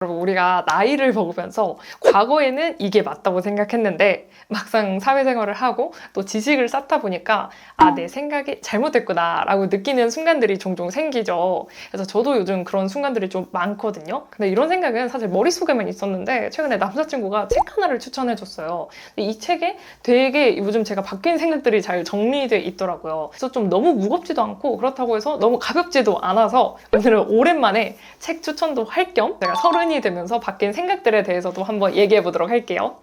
여러분, 우리가 나이를 먹으면서 과거에는 이게 맞다고 생각했는데 막상 사회생활을 하고 또 지식을 쌓다 보니까 내 생각이 잘못됐구나 라고 느끼는 순간들이 종종 생기죠. 그래서 저도 요즘 그런 순간들이 좀 많거든요. 근데 이런 생각은 사실 머릿속에만 있었는데 최근에 남자친구가 책 하나를 추천해줬어요. 이 책에 되게 요즘 제가 바뀐 생각들이 잘 정리돼 있더라고요. 그래서 좀 너무 무겁지도 않고 그렇다고 해서 너무 가볍지도 않아서 오늘은 오랜만에 책 추천도 할 겸 제가 서른이 되면서 바뀐 생각들에 대해서도 한번 얘기해 보도록 할게요.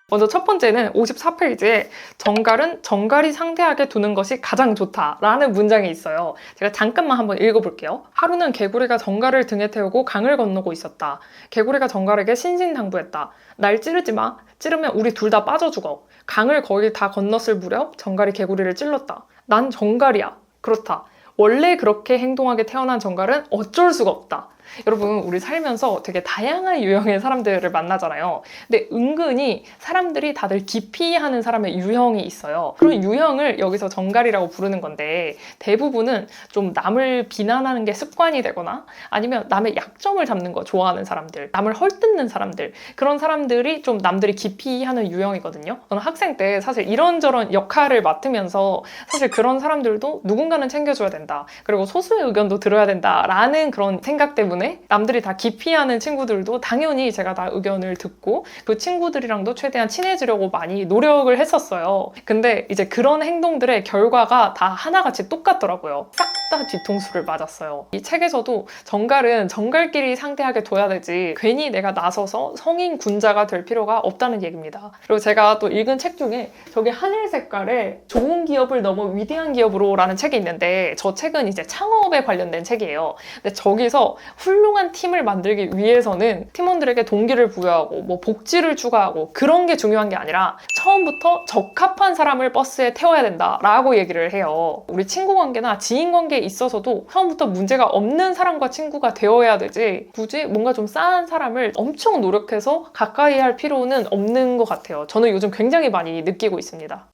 먼저 첫 번째는 54페이지에 정갈은 정갈이 상대하게 두는 것이 가장 좋다라는 문장이 있어요. 제가 잠깐만 한번 읽어볼게요. 하루는 개구리가 정갈을 등에 태우고 강을 건너고 있었다. 개구리가 정갈에게 신신당부했다. 날 찌르지 마. 찌르면 우리 둘 다 빠져 죽어. 강을 거의 다 건넜을 무렵 정갈이 개구리를 찔렀다. 난 정갈이야. 그렇다. 원래 그렇게 행동하게 태어난 정갈은 어쩔 수가 없다. 여러분, 우리 살면서 되게 다양한 유형의 사람들을 만나잖아요. 근데 은근히 사람들이 다들 기피하는 사람의 유형이 있어요. 그런 유형을 여기서 정갈이라고 부르는 건데 대부분은 좀 남을 비난하는 게 습관이 되거나 아니면 남의 약점을 잡는 거 좋아하는 사람들, 남을 헐뜯는 사람들, 그런 사람들이 좀 남들이 기피하는 유형이거든요. 저는 학생 때 사실 이런저런 역할을 맡으면서 사실 그런 사람들도 누군가는 챙겨줘야 된다. 그리고 소수의 의견도 들어야 된다라는 그런 생각 때문에 남들이 다 기피하는 친구들도 당연히 제가 다 의견을 듣고 그 친구들이랑도 최대한 친해지려고 많이 노력을 했었어요. 근데 이제 그런 행동들의 결과가 다 하나같이 똑같더라고요. 싹 다 뒤통수를 맞았어요. 이 책에서도 정갈은 정갈끼리 상대하게 둬야 되지 괜히 내가 나서서 성인 군자가 될 필요가 없다는 얘기입니다. 그리고 제가 또 읽은 책 중에 저게 하늘 색깔의 좋은 기업을 넘어 위대한 기업으로 라는 책이 있는데 저 책은 이제 창업에 관련된 책이에요. 근데 저기서 훌륭한 팀을 만들기 위해서는 팀원들에게 동기를 부여하고 뭐 복지를 추가하고 그런 게 중요한 게 아니라 처음부터 적합한 사람을 버스에 태워야 된다라고 얘기를 해요. 우리 친구 관계나 지인 관계에 있어서도 처음부터 문제가 없는 사람과 친구가 되어야 되지 굳이 뭔가 좀 싸한 사람을 엄청 노력해서 가까이 할 필요는 없는 것 같아요. 저는 요즘 굉장히 많이 느끼고 있습니다.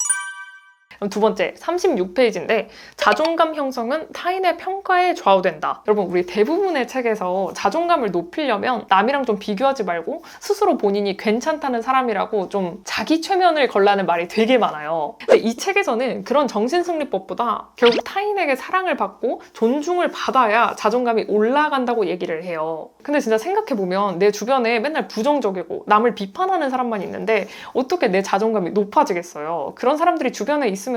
두 번째, 36페이지인데 자존감 형성은 타인의 평가에 좌우된다. 여러분, 우리 대부분의 책에서 자존감을 높이려면 남이랑 좀 비교하지 말고 스스로 본인이 괜찮다는 사람이라고 좀 자기 최면을 걸라는 말이 되게 많아요. 근데 이 책에서는 그런 정신승리법보다 결국 타인에게 사랑을 받고 존중을 받아야 자존감이 올라간다고 얘기를 해요. 근데 진짜 생각해보면 내 주변에 맨날 부정적이고 남을 비판하는 사람만 있는데 어떻게 내 자존감이 높아지겠어요? 그런 사람들이 주변에 있으면은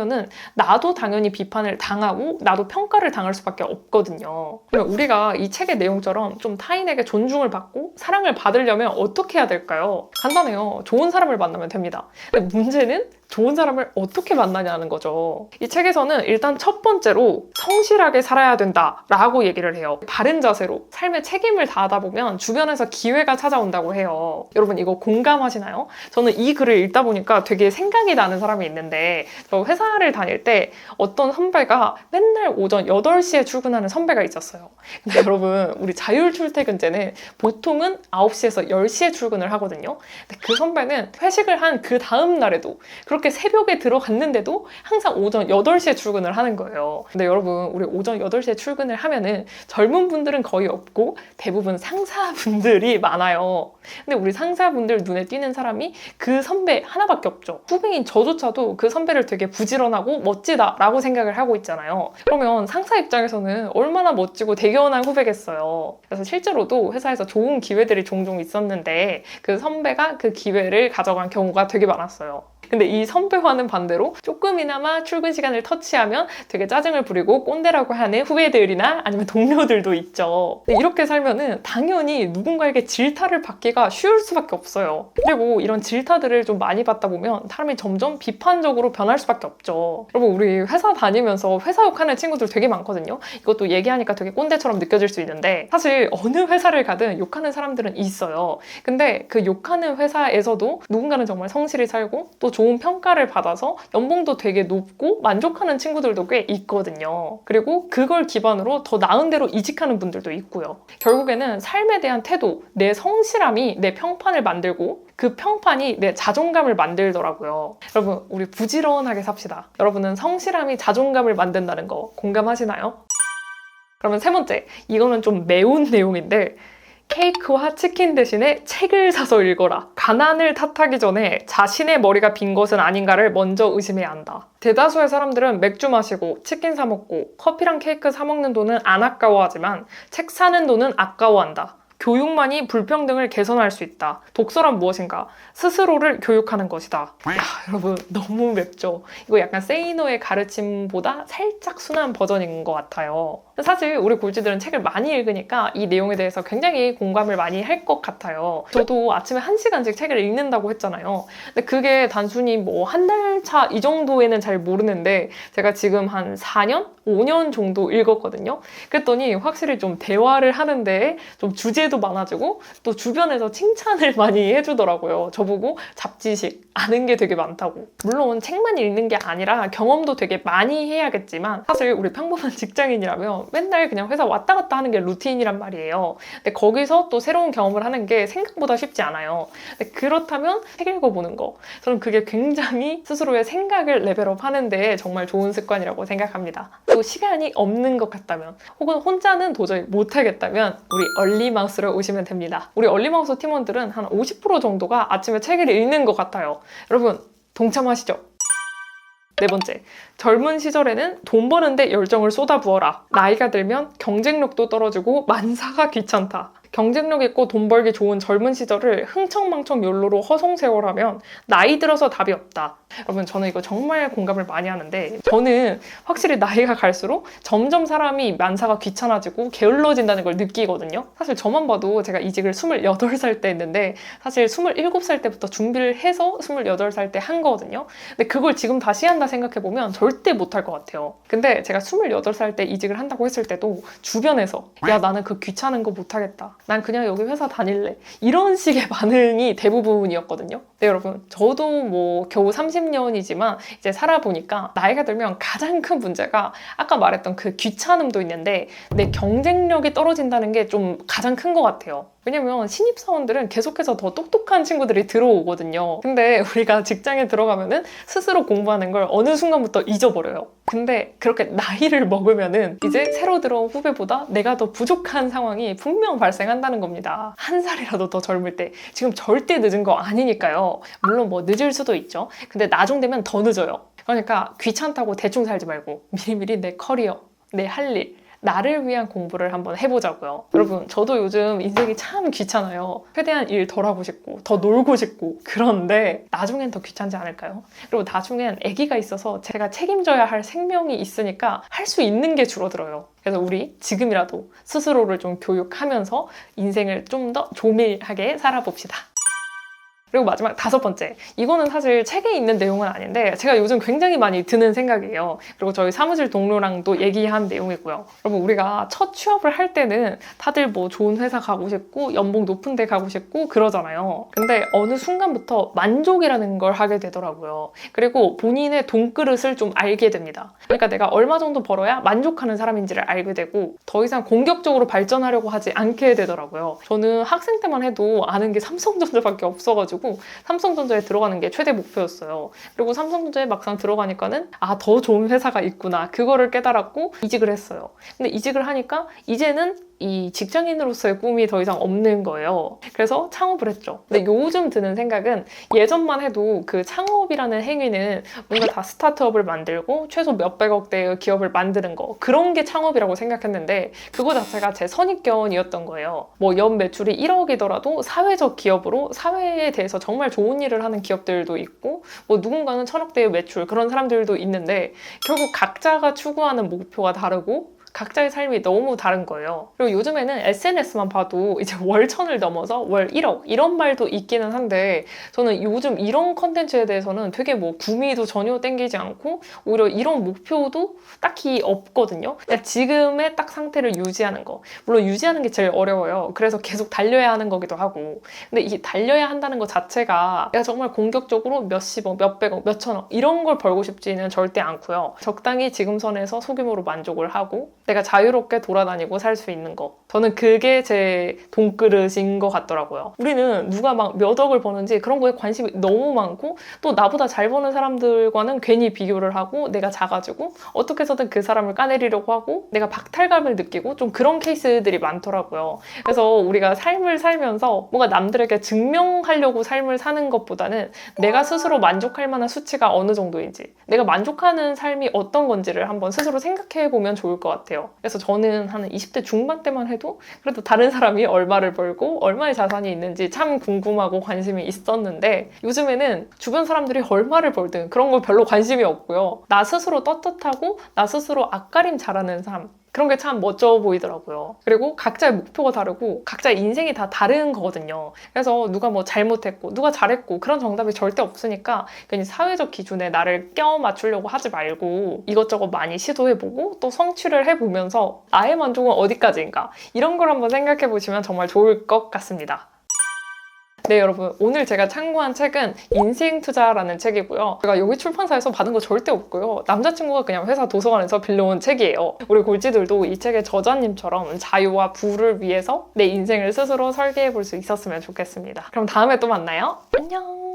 나도 당연히 비판을 당하고 나도 평가를 당할 수밖에 없거든요. 그러면 우리가 이 책의 내용처럼 좀 타인에게 존중을 받고 사랑을 받으려면 어떻게 해야 될까요? 간단해요. 좋은 사람을 만나면 됩니다. 근데 문제는 좋은 사람을 어떻게 만나냐는 거죠. 이 책에서는 일단 첫 번째로 성실하게 살아야 된다라고 얘기를 해요. 바른 자세로 삶의 책임을 다하다 보면 주변에서 기회가 찾아온다고 해요. 여러분, 이거 공감하시나요? 저는 이 글을 읽다 보니까 되게 생각이 나는 사람이 있는데 저 회사를 다닐 때 어떤 선배가 맨날 오전 8시에 출근하는 선배가 있었어요. 근데 여러분, 우리 자율 출퇴근제는 보통은 9시에서 10시에 출근을 하거든요. 근데 그 선배는 회식을 한 그 다음 날에도 그렇게 새벽에 들어갔는데도 항상 오전 8시에 출근을 하는 거예요. 근데 여러분, 우리 오전 8시에 출근을 하면은 젊은 분들은 거의 없고 대부분 상사분들이 많아요. 근데 우리 상사분들 눈에 띄는 사람이 그 선배 하나밖에 없죠. 후배인 저조차도 그 선배를 되게 부지런하고 멋지다라고 생각을 하고 있잖아요. 그러면 상사 입장에서는 얼마나 멋지고 대견한 후배겠어요. 그래서 실제로도 회사에서 좋은 기회들이 종종 있었는데 그 선배가 그 기회를 가져간 경우가 되게 많았어요. 근데 이 선배와는 반대로 조금이나마 출근 시간을 터치하면 되게 짜증을 부리고 꼰대라고 하는 후배들이나 아니면 동료들도 있죠. 근데 이렇게 살면은 당연히 누군가에게 질타를 받기가 쉬울 수밖에 없어요. 그리고 이런 질타들을 좀 많이 받다 보면 사람이 점점 비판적으로 변할 수밖에 없죠. 여러분, 우리 회사 다니면서 회사 욕하는 친구들 되게 많거든요. 이것도 얘기하니까 되게 꼰대처럼 느껴질 수 있는데 사실 어느 회사를 가든 욕하는 사람들은 있어요. 근데 그 욕하는 회사에서도 누군가는 정말 성실히 살고 또 좋은 평가를 받아서 연봉도 되게 높고 만족하는 친구들도 꽤 있거든요. 그리고 그걸 기반으로 더 나은 데로 이직하는 분들도 있고요. 결국에는 삶에 대한 태도, 내 성실함이 내 평판을 만들고 그 평판이 내 자존감을 만들더라고요. 여러분, 우리 부지런하게 삽시다. 여러분은 성실함이 자존감을 만든다는 거 공감하시나요? 그러면 세 번째, 이거는 좀 매운 내용인데 케이크와 치킨 대신에 책을 사서 읽어라. 가난을 탓하기 전에 자신의 머리가 빈 것은 아닌가를 먼저 의심해야 한다. 대다수의 사람들은 맥주 마시고 치킨 사 먹고 커피랑 케이크 사 먹는 돈은 안 아까워하지만 책 사는 돈은 아까워한다. 교육만이 불평등을 개선할 수 있다. 독서란 무엇인가? 스스로를 교육하는 것이다. 야, 여러분 너무 맵죠? 이거 약간 세이노의 가르침보다 살짝 순한 버전인 것 같아요. 사실 우리 골지들은 책을 많이 읽으니까 이 내용에 대해서 굉장히 공감을 많이 할 것 같아요. 저도 아침에 1시간씩 책을 읽는다고 했잖아요. 근데 그게 단순히 뭐 한 달 차 이 정도에는 잘 모르는데 제가 지금 한 4년? 5년 정도 읽었거든요. 그랬더니 확실히 좀 대화를 하는데 좀 주제도 많아지고 또 주변에서 칭찬을 많이 해주더라고요. 저보고 잡지식 아는 게 되게 많다고. 물론 책만 읽는 게 아니라 경험도 되게 많이 해야겠지만 사실 우리 평범한 직장인이라면 맨날 그냥 회사 왔다 갔다 하는 게 루틴이란 말이에요. 근데 거기서 또 새로운 경험을 하는 게 생각보다 쉽지 않아요. 근데 그렇다면 책 읽어보는 거. 저는 그게 굉장히 스스로의 생각을 레벨업 하는데 정말 좋은 습관이라고 생각합니다. 또 시간이 없는 것 같다면 혹은 혼자는 도저히 못하겠다면 우리 얼리마우스로 오시면 됩니다. 우리 얼리마우스 팀원들은 한 50% 정도가 아침에 책을 읽는 것 같아요. 여러분 동참하시죠? 네 번째, 젊은 시절에는 돈 버는데 열정을 쏟아부어라. 나이가 들면 경쟁력도 떨어지고 만사가 귀찮다. 경쟁력 있고 돈 벌기 좋은 젊은 시절을 흥청망청 욜로로 허송세월하면 나이 들어서 답이 없다. 여러분 저는 이거 정말 공감을 많이 하는데 저는 확실히 나이가 갈수록 점점 사람이 만사가 귀찮아지고 게을러진다는 걸 느끼거든요. 사실 저만 봐도 제가 이직을 28살 때 했는데 사실 27살 때부터 준비를 해서 28살 때 한 거거든요. 근데 그걸 지금 다시 한다 생각해보면 절대 못할 것 같아요. 근데 제가 28살 때 이직을 한다고 했을 때도 주변에서 야 나는 그 귀찮은 거 못하겠다. 난 그냥 여기 회사 다닐래. 이런 식의 반응이 대부분이었거든요. 네, 여러분. 저도 뭐 겨우 30년이지만 이제 살아보니까 나이가 들면 가장 큰 문제가 아까 말했던 그 귀찮음도 있는데 내 경쟁력이 떨어진다는 게 좀 가장 큰 것 같아요. 왜냐면 신입사원들은 계속해서 더 똑똑한 친구들이 들어오거든요. 근데 우리가 직장에 들어가면은 스스로 공부하는 걸 어느 순간부터 잊어버려요. 근데 그렇게 나이를 먹으면은 이제 새로 들어온 후배보다 내가 더 부족한 상황이 분명 발생한다는 겁니다. 한 살이라도 더 젊을 때. 지금 절대 늦은 거 아니니까요. 물론 뭐 늦을 수도 있죠. 근데 나중 되면 더 늦어요. 그러니까 귀찮다고 대충 살지 말고 미리미리 내 커리어, 내 할 일, 나를 위한 공부를 한번 해보자고요. 여러분 저도 요즘 인생이 참 귀찮아요. 최대한 일 덜 하고 싶고 더 놀고 싶고 그런데 나중엔 더 귀찮지 않을까요? 그리고 나중엔 아기가 있어서 제가 책임져야 할 생명이 있으니까 할 수 있는 게 줄어들어요. 그래서 우리 지금이라도 스스로를 좀 교육하면서 인생을 좀 더 조밀하게 살아봅시다. 그리고 마지막 5번째. 이거는 사실 책에 있는 내용은 아닌데 제가 요즘 굉장히 많이 드는 생각이에요. 그리고 저희 사무실 동료랑도 얘기한 내용이고요. 여러분 우리가 첫 취업을 할 때는 다들 뭐 좋은 회사 가고 싶고 연봉 높은 데 가고 싶고 그러잖아요. 근데 어느 순간부터 만족이라는 걸 하게 되더라고요. 그리고 본인의 돈그릇을 좀 알게 됩니다. 그러니까 내가 얼마 정도 벌어야 만족하는 사람인지를 알게 되고 더 이상 공격적으로 발전하려고 하지 않게 되더라고요. 저는 학생 때만 해도 아는 게 삼성전자밖에 없어가지고 삼성전자에 들어가는 게 최대 목표였어요. 그리고 삼성전자에 막상 들어가니까는 더 좋은 회사가 있구나. 그거를 깨달았고 이직을 했어요. 근데 이직을 하니까 이제는 이 직장인으로서의 꿈이 더 이상 없는 거예요. 그래서 창업을 했죠. 근데 요즘 드는 생각은 예전만 해도 그 창업이라는 행위는 뭔가 다 스타트업을 만들고 최소 몇백억대의 기업을 만드는 거 그런 게 창업이라고 생각했는데 그거 자체가 제 선입견이었던 거예요. 뭐 연 매출이 1억이더라도 사회적 기업으로 사회에 대해서 정말 좋은 일을 하는 기업들도 있고 뭐 누군가는 1000억대의 매출 그런 사람들도 있는데 결국 각자가 추구하는 목표가 다르고 각자의 삶이 너무 다른 거예요. 그리고 요즘에는 SNS만 봐도 이제 월 1000을 넘어서 월 1억 이런 말도 있기는 한데 저는 요즘 이런 컨텐츠에 대해서는 되게 뭐 구미도 전혀 땡기지 않고 오히려 이런 목표도 딱히 없거든요. 그냥 지금의 딱 상태를 유지하는 거. 물론 유지하는 게 제일 어려워요. 그래서 계속 달려야 하는 거기도 하고. 근데 이 달려야 한다는 것 자체가 내가 정말 공격적으로 몇십억, 몇백억, 몇천억 이런 걸 벌고 싶지는 절대 않고요. 적당히 지금 선에서 소규모로 만족을 하고 내가 자유롭게 돌아다니고 살 수 있는 거 저는 그게 제 돈그릇인 것 같더라고요. 우리는 누가 막 몇 억을 버는지 그런 거에 관심이 너무 많고 또 나보다 잘 버는 사람들과는 괜히 비교를 하고 내가 작아지고 어떻게 해서든 그 사람을 까내리려고 하고 내가 박탈감을 느끼고 좀 그런 케이스들이 많더라고요. 그래서 우리가 삶을 살면서 뭔가 남들에게 증명하려고 삶을 사는 것보다는 내가 스스로 만족할 만한 수치가 어느 정도인지 내가 만족하는 삶이 어떤 건지를 한번 스스로 생각해 보면 좋을 것 같아요. 그래서 저는 한 20대 중반 때만 해도 그래도 다른 사람이 얼마를 벌고 얼마의 자산이 있는지 참 궁금하고 관심이 있었는데 요즘에는 주변 사람들이 얼마를 벌든 그런 거 별로 관심이 없고요. 나 스스로 떳떳하고 나 스스로 앞가림 잘하는 삶 그런 게 참 멋져 보이더라고요. 그리고 각자의 목표가 다르고 각자의 인생이 다 다른 거거든요. 그래서 누가 뭐 잘못했고 누가 잘했고 그런 정답이 절대 없으니까 괜히 사회적 기준에 나를 껴 맞추려고 하지 말고 이것저것 많이 시도해보고 또 성취를 해보면서 나의 만족은 어디까지인가 이런 걸 한번 생각해 보시면 정말 좋을 것 같습니다. 네, 여러분 오늘 제가 참고한 책은 인생투자라는 책이고요. 제가 여기 출판사에서 받은 거 절대 없고요. 남자친구가 그냥 회사 도서관에서 빌려온 책이에요. 우리 골찌들도 이 책의 저자님처럼 자유와 부를 위해서 내 인생을 스스로 설계해 볼 수 있었으면 좋겠습니다. 그럼 다음에 또 만나요. 안녕.